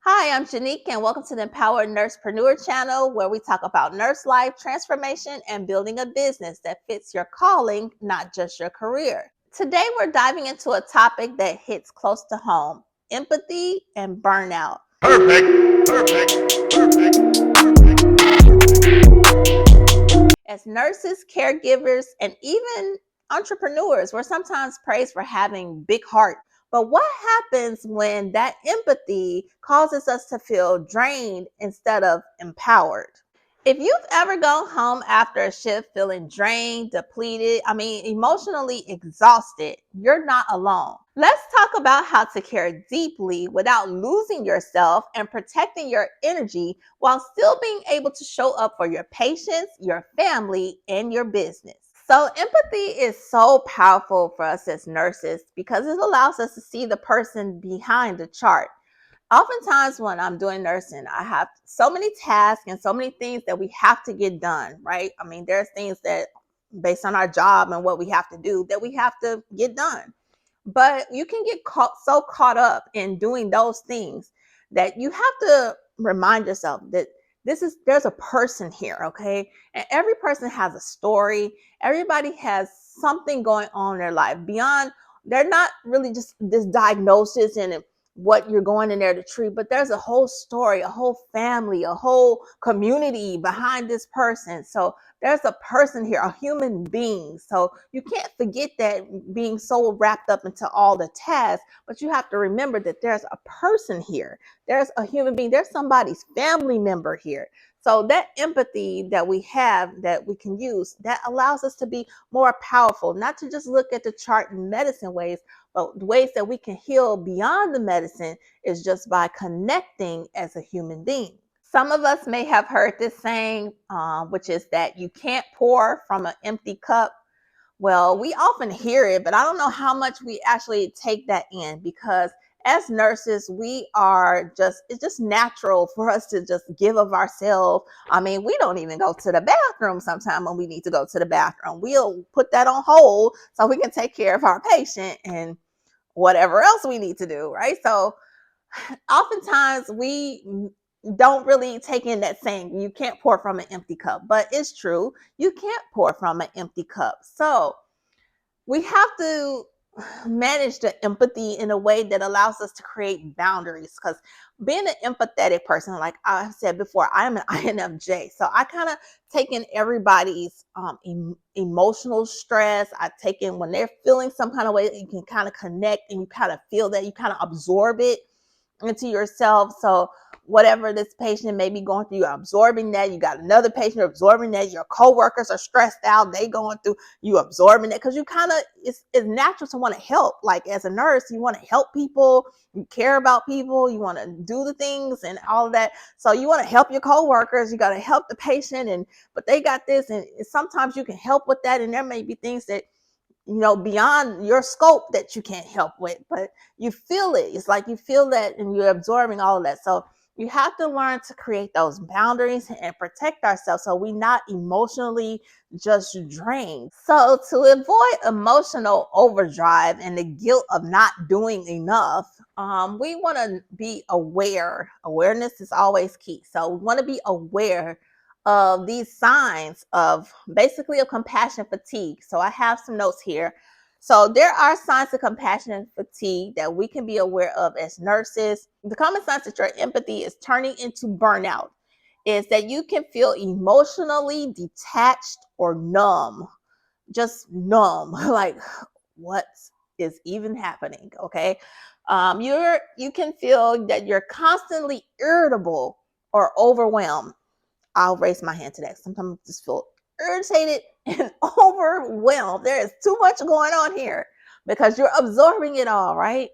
Hi, I'm Janique, and welcome to the Empowered Nursepreneur channel, where we talk about nurse life transformation and building a business that fits your calling, not just your career. Today, we're diving into a topic that hits close to home: empathy and burnout. Perfect, perfect, perfect, As nurses, caregivers, and even entrepreneurs, we're sometimes praised for having big heart. But what happens when that empathy causes us to feel drained instead of empowered? If you've ever gone home after a shift feeling drained, depleted, emotionally exhausted, you're not alone. Let's talk about how to care deeply without losing yourself and protecting your energy while still being able to show up for your patients, your family, and your business. So, empathy is so powerful for us as nurses because it allows us to see the person behind the chart. Oftentimes when I'm doing nursing, I have so many tasks and so many things that we have to get done, right? There's things that based on our job and what we have to do that we have to get done. But you can get so caught up in doing those things that you have to remind yourself that there's a person here, okay? And every person has a story. Everybody has something going on in their life beyond. They're not really just this diagnosis and what you're going in there to treat, but there's a whole story, a whole family, a whole community behind this person. So there's a person here, a human being. So you can't forget that, being so wrapped up into all the tasks, but you have to remember that there's a person here. There's a human being. There's somebody's family member here. So that empathy that we have, that we can use, that allows us to be more powerful, not to just look at the chart in medicine ways, but ways that we can heal beyond the medicine is just by connecting as a human being. Some of us may have heard this saying, which is that you can't pour from an empty cup. Well, we often hear it, but I don't know how much we actually take that in, because as nurses, it's just natural for us to just give of ourselves. We don't even go to the bathroom sometimes when we need to go to the bathroom. We'll put that on hold so we can take care of our patient and whatever else we need to do, right? So oftentimes we don't really take in that saying, you can't pour from an empty cup, but it's true. You can't pour from an empty cup. So we have to manage the empathy in a way that allows us to create boundaries, because being an empathetic person, like I've said before, I'm an INFJ, so I kind of take in everybody's emotional stress. I take in when they're feeling some kind of way, you can kind of connect and you kind of feel that, you kind of absorb it into yourself. So whatever this patient may be going through, you're absorbing that. You got another patient absorbing that. Your coworkers are stressed out, they going through, you absorbing that, because you kind of, it's natural to want to help. Like as a nurse, you want to help people, you care about people, you want to do the things and all of that. So you want to help your coworkers, you got to help the patient, and but they got this, and sometimes you can help with that, and there may be things that beyond your scope that you can't help with, but you feel it. It's like you feel that and you're absorbing all of that. So you have to learn to create those boundaries and protect ourselves so we're not emotionally just drained. So to avoid emotional overdrive and the guilt of not doing enough, we want to be aware. Awareness is always key. So we want to be aware of these signs of basically of compassion fatigue. So I have some notes here. So there are signs of compassion fatigue that we can be aware of as nurses. The common signs that your empathy is turning into burnout is that you can feel emotionally detached or numb, just numb, like what is even happening? Okay. You can feel that you're constantly irritable or overwhelmed. I'll raise my hand to that. Sometimes I just feel irritated and overwhelmed. There is too much going on here because you're absorbing it all, right?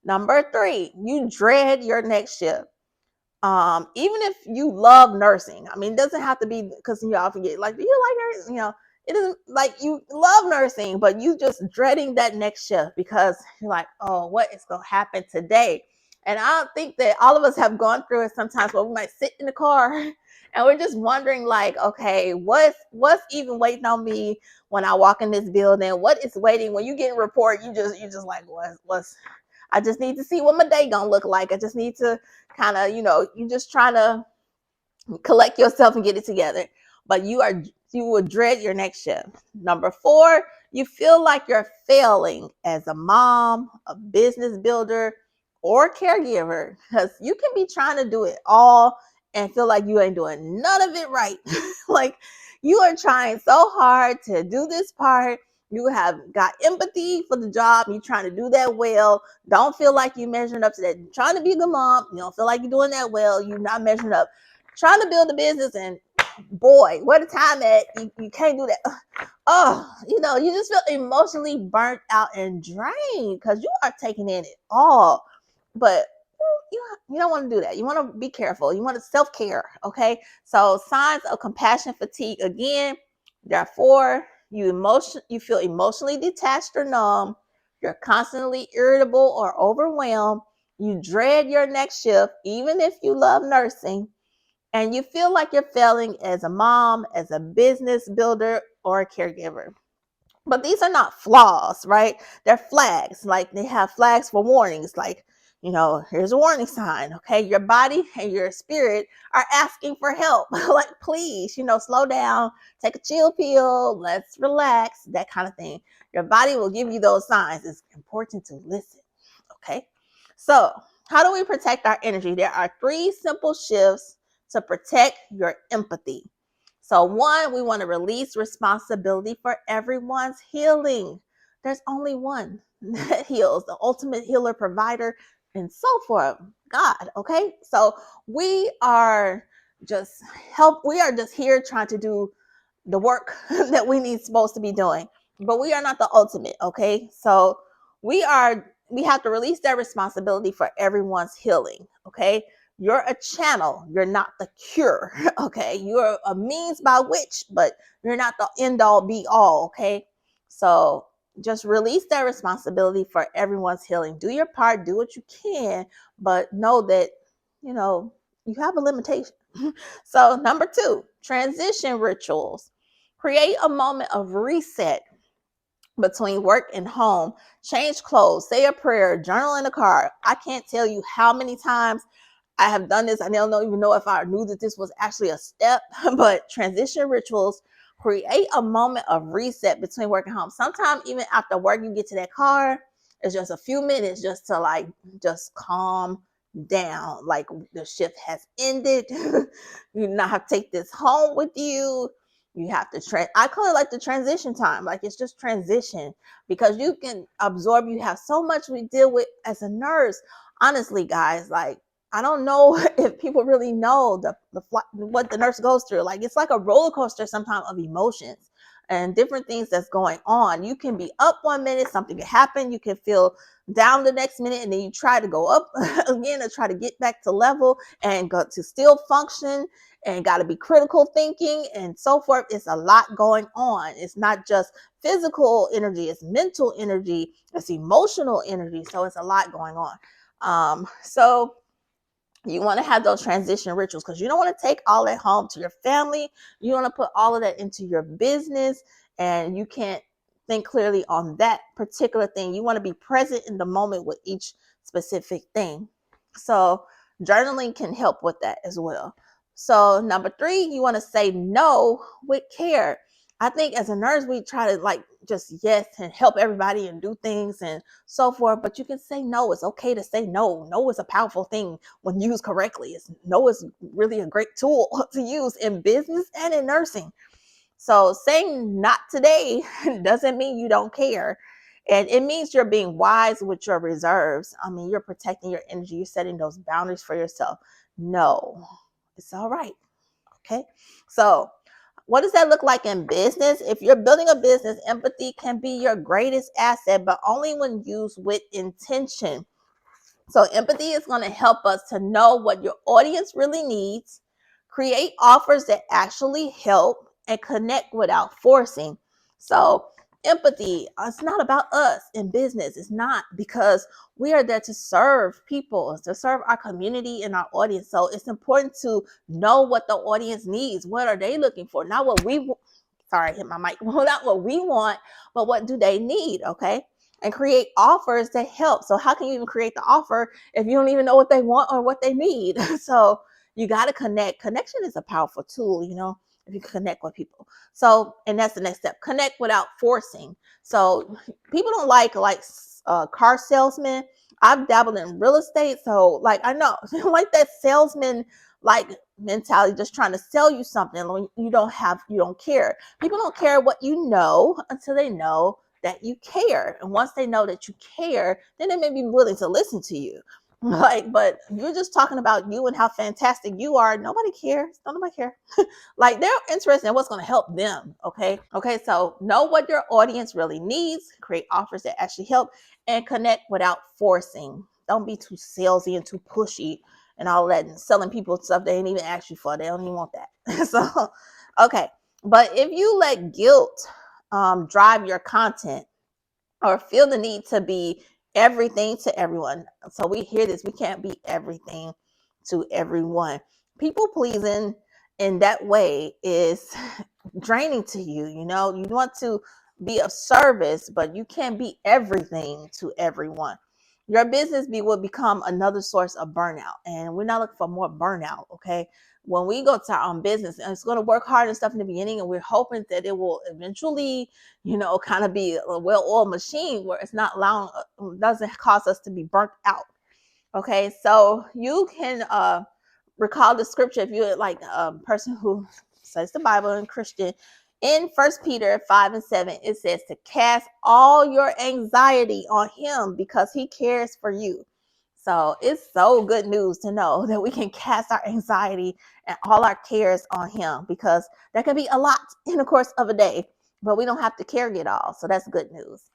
Number 3, you dread your next shift. Even if you love nursing, it doesn't have to be, because you often get like, do you like nursing? It isn't like you love nursing, but you just dreading that next shift because you're like, oh, what is going to happen today? And I think that all of us have gone through it sometimes where we might sit in the car and we're just wondering, like, okay, what's even waiting on me when I walk in this building? What is waiting when you get a report? You just like, what's I just need to see what my day gonna look like. I just need to kind of, you just trying to collect yourself and get it together. But you will dread your next shift. Number 4, you feel like you're failing as a mom, a business builder, or caregiver, because you can be trying to do it all and feel like you ain't doing none of it right. Like you are trying so hard to do this part. You have got empathy for the job. You're trying to do that well. Don't feel like you're measuring up to that. You're trying to be a good mom. You don't feel like you're doing that well. You're not measuring up. Trying to build a business, and boy, where the time at? You can't do that. Oh, you just feel emotionally burnt out and drained because you are taking in it all. But you don't want to do that. You want to be careful. You want to self-care. Okay. So signs of compassion fatigue again. Therefore, you feel emotionally detached or numb. You're constantly irritable or overwhelmed. You dread your next shift, even if you love nursing, and you feel like you're failing as a mom, as a business builder, or a caregiver. But these are not flaws, right? They're flags. Like they have flags for warnings. Like, here's a warning sign. Okay. Your body and your spirit are asking for help. Like, please, slow down, take a chill pill, let's relax, that kind of thing. Your body will give you those signs. It's important to listen. Okay. So, how do we protect our energy? There are 3 simple shifts to protect your empathy. So, 1, we want to release responsibility for everyone's healing. There's only one that heals, the ultimate healer, provider, and so forth. God. Okay. So we are we are just here trying to do the work that supposed to be doing, but we are not the ultimate. Okay. So we have to release that responsibility for everyone's healing. Okay. You're a channel. You're not the cure. Okay. You're a means by which, but you're not the end all be all. Okay. So just release that responsibility for everyone's healing. Do your part, do what you can, but know that, you have a limitation. So, number 2, transition rituals. Create a moment of reset between work and home. Change clothes, say a prayer, journal in the car. I can't tell you how many times I have done this. I don't even know if I knew that this was actually a step, but transition rituals create a moment of reset between work and home. Sometimes even after work, you get to that car, it's just a few minutes just to just calm down. Like the shift has ended. You not have to take this home with you. You have to I call it like the transition time. Like it's just transition because you can absorb. You have so much we deal with as a nurse. Honestly, guys, like I don't know if people really know what the nurse goes through. Like it's like a roller coaster sometimes of emotions and different things that's going on. You can be up one minute, something can happen. You can feel down the next minute, and then you try to go up again and try to get back to level and go to still function, and got to be critical thinking and so forth. It's a lot going on. It's not just physical energy, it's mental energy, it's emotional energy. So it's a lot going on. So you want to have those transition rituals because you don't want to take all that home to your family. You want to put all of that into your business, and you can't think clearly on that particular thing. You want to be present in the moment with each specific thing. So journaling can help with that as well. So number 3, you want to say no with care. I think as a nurse, we try to just yes and help everybody and do things and so forth, but you can say no. It's okay to say no. No is a powerful thing when used correctly. No is really a great tool to use in business and in nursing. So saying not today doesn't mean you don't care. And it means you're being wise with your reserves. I mean, you're protecting your energy. You're setting those boundaries for yourself. No, it's all right. Okay. So what does that look like in business? If you're building a business, empathy can be your greatest asset, but only when used with intention. So empathy is going to help us to know what your audience really needs, create offers that actually help, and connect without forcing. So empathy, it's not about us in business. It's not, because we are there to serve people, to serve our community and our audience. So it's important to know what the audience needs. What are they looking for? Not what we sorry, I hit my mic. Well, not what we want, but what do they need? Okay. and create offers that help. So how can you even create the offer if you don't even know what they want or what they need? So you got to connect. Connection is a powerful tool, if you connect with people. So, and that's the next step. Connect without forcing. So people don't like car salesmen. I've dabbled in real estate, so like I know like that salesman like mentality, just trying to sell you something when you don't care. People don't care what you know until they know that you care, and once they know that you care, then they may be willing to listen to you. Like, but you're just talking about you and how fantastic you are. Nobody cares. Don't nobody care. Like, they're interested in what's going to help them. Okay, so know what your audience really needs, create offers that actually help, and connect without forcing. Don't be too salesy and too pushy and all that, and selling people stuff they ain't even ask you for. They don't even want that. So okay, but if you let guilt drive your content, or feel the need to be everything to everyone. So we hear this, we can't be everything to everyone. People pleasing in that way is draining to you. You want to be of service, but you can't be everything to everyone. Your business will become another source of burnout, and we're not looking for more burnout. Okay, when we go to our own business, and it's going to work hard and stuff in the beginning, and we're hoping that it will eventually kind of be a well-oiled machine where it's not allowing, doesn't cause us to be burnt out. Okay, so you can recall the scripture if you're like a person who studies the Bible and Christian. In 1 Peter 5:7, it says to cast all your anxiety on him because he cares for you. So it's so good news to know that we can cast our anxiety and all our cares on him, because there can be a lot in the course of a day, but we don't have to carry it all. So that's good news.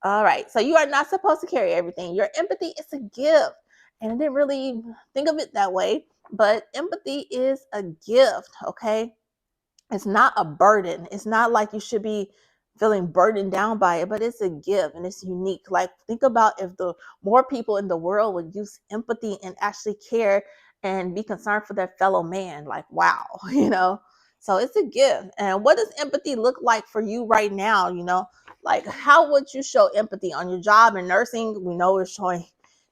All right. So you are not supposed to carry everything. Your empathy is a gift. And I didn't really think of it that way, but empathy is a gift. Okay. It's not a burden. It's not like you should be feeling burdened down by it, but it's a gift and it's unique. Like, think about if the more people in the world would use empathy and actually care and be concerned for their fellow man. Like, wow, So it's a gift. And what does empathy look like for you right now? Like, how would you show empathy on your job in nursing? We know we're showing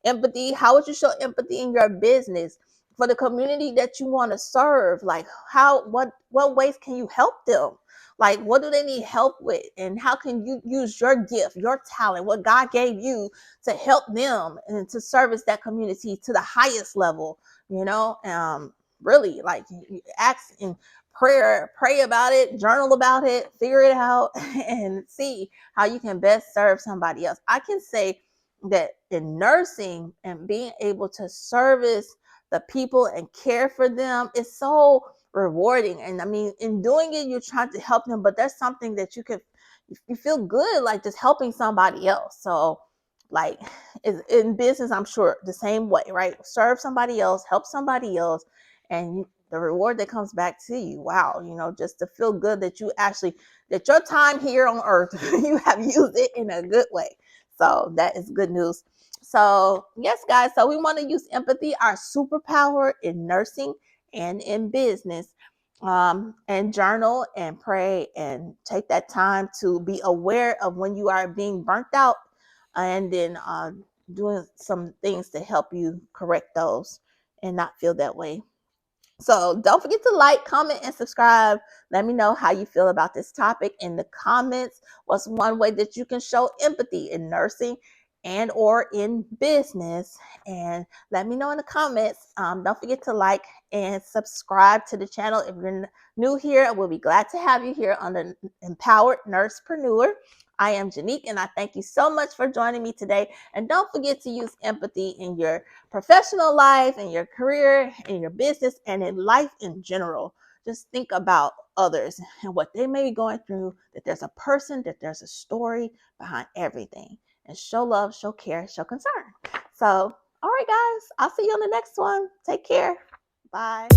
empathy. How would you show empathy in your business? For the community that you want to serve, like what ways can you help them? Like, what do they need help with, and how can you use your gift, your talent, what God gave you to help them and to service that community to the highest level? Really, like, you ask in prayer, pray about it, journal about it, figure it out, and see how you can best serve somebody else. I can say that in nursing and being able to service the people and care for them is so rewarding. And I mean, in doing it, you're trying to help them, but there's something that you feel good, like just helping somebody else. So like, in business, I'm sure the same way, right? Serve somebody else, help somebody else, and the reward that comes back to you, wow, just to feel good that that your time here on earth, you have used it in a good way. So that is good news. So yes, guys, so we want to use empathy, our superpower, in nursing and in business, and journal and pray and take that time to be aware of when you are being burnt out, and then doing some things to help you correct those and not feel that way. So don't forget to like, comment, and subscribe. Let me know how you feel about this topic in the comments. What's one way that you can show empathy in nursing and or in business? And let me know in the comments. Don't forget to like and subscribe to the channel. If you're new here, we'll be glad to have you here on the Empowered Nursepreneur. I am Janique, and I thank you so much for joining me today. And don't forget to use empathy in your professional life, in your career, in your business, and in life in general. Just think about others and what they may be going through, that there's a person, that there's a story behind everything. And show love, show care, show concern. So, all right, guys, I'll see you on the next one. Take care. Bye.